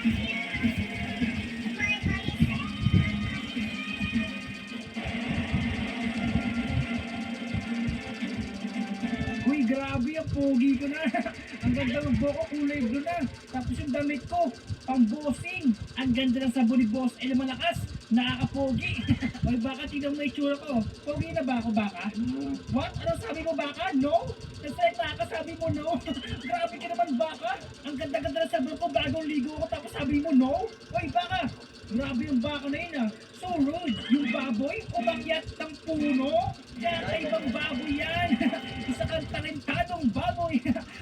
Uy, grabe ang pogi ko na. Ang ganda ng buhok ko, kulay blue na. Tapos yung damit ko, pang bossing. Ang ganda ng sabon ni Boss El Malakas. Nakakapogi. Uy, baka tignan mo yung itsura ko. Pogi na ba ako, baka? What? Ano sabi mo, baka? No? Nasalita ka, sabi mo no? Grabe ka naman, baka. Ang ganda-ganda ng sabon ko, bagong ligo ko, tapos sabi mo no? Uy, baka. Grabe yung baka na yun ah. So rude. Yung baboy, umakyat ng puno. Kakaibang baboy yan. Isa kang talentadong baboy.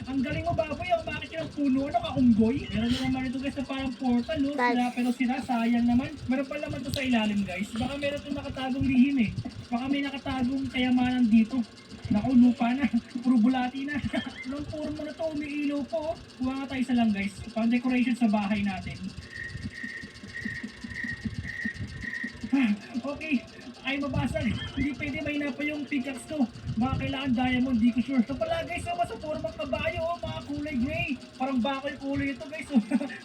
Ang galing mo baboy, ang umakyat ka ng puno. Ano ka, unggoy? Meron naman ito guys na parang portal, no? Pero sila, sayang naman. Meron pa naman to sa ilalim guys. Baka meron itong nakatagong lihim eh. Baka may nakatagong kayamanan dito. Naku, lupa na. Puro bulati na. Anong puro mo na to, umiilaw po. Kuha nga tayo isa lang guys. Pang decoration sa bahay natin. Okay, ay mabasag. Hindi pwede, may pa yung pickaxe ko. Baka kailangan diamond, di ko sure. So pala guys, sa formang kabayo, mga kulay gray. Parang baka yung kulay ito guys.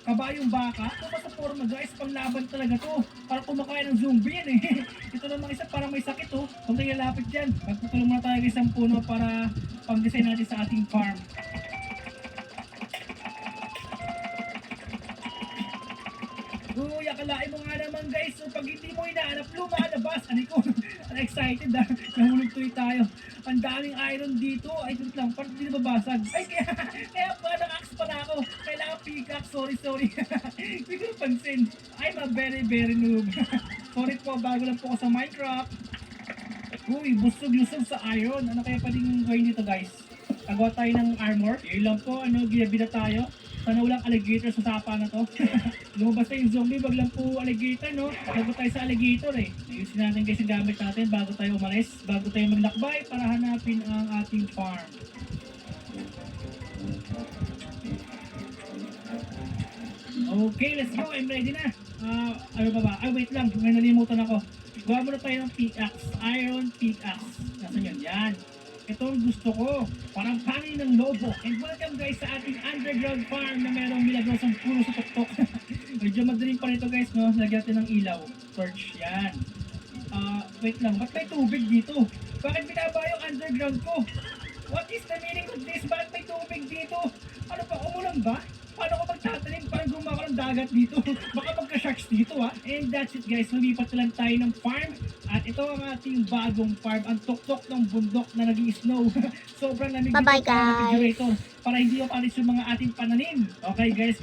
Kabayong baka. Sa forma guys, panglaban talaga to. Parang kumakain ng zombie yan eh. Ito namang isa, parang may sakit oh. Kung tayo lapit dyan, magputulong muna tayo guys ng puno para pang-design natin sa ating farm. Uy, akalain mo nga naman guys, so pag hindi mo hinahanap, lumalabas. Ano ko, excited ah. Nahulog tuloy tayo. Ang daming iron dito. Ay, dito lang, parang hindi nababasag. Ay, kaya pa, naka-axe pa na ako. Kailangan pickaxe, sorry. Hindi ko napansin. I'm a very noob. Sorry po, bago lang po ako sa Minecraft. Uy, busog-lusog sa iron. Ano kaya pwedeng gawin dito guys? Agawa tayo ng armor. Yun lang po, ginabi na tayo. Sana walang alligator sa sapa na to. Lumabas na yung zombie, wag lang po alligator, no? Bago tayo sa alligator eh. Ayusin natin guys yung gamit natin bago tayo umalis. Bago tayo maglakbay para hanapin ang ating farm. Okay, let's go. I'm ready na. Ano pa ba? Ay, wait lang. May nalimutan ako. Gawa muna tayo ng pickaxe. Iron pickaxe. Nasaan yun? Yan. Ito ang gusto ko. Parang pangin ng lobo. And welcome guys sa ating underground farm na merong milagrosang puno sa tuktok. Medyo madaling pa nito guys, no? Lagyan natin ng ilaw. Torch. Yan. Wait lang. Ba't may tubig dito? Bakit binaba yung underground ko? What is the meaning of this? Bakit may tubig dito? Ano pa? Umulan ba? Paano ko magtatanim? Parang gumawa ng dagat dito. Baka magka-sharks dito ha. And that's it guys. Lumipat lang tayo ng farm. At ito ang ating bagong farm. Ang tuktok ng bundok na nag-i-snow. Sobrang lamig dito. Bye-bye guys. Para hindi yung alis yung mga ating pananim. Okay guys.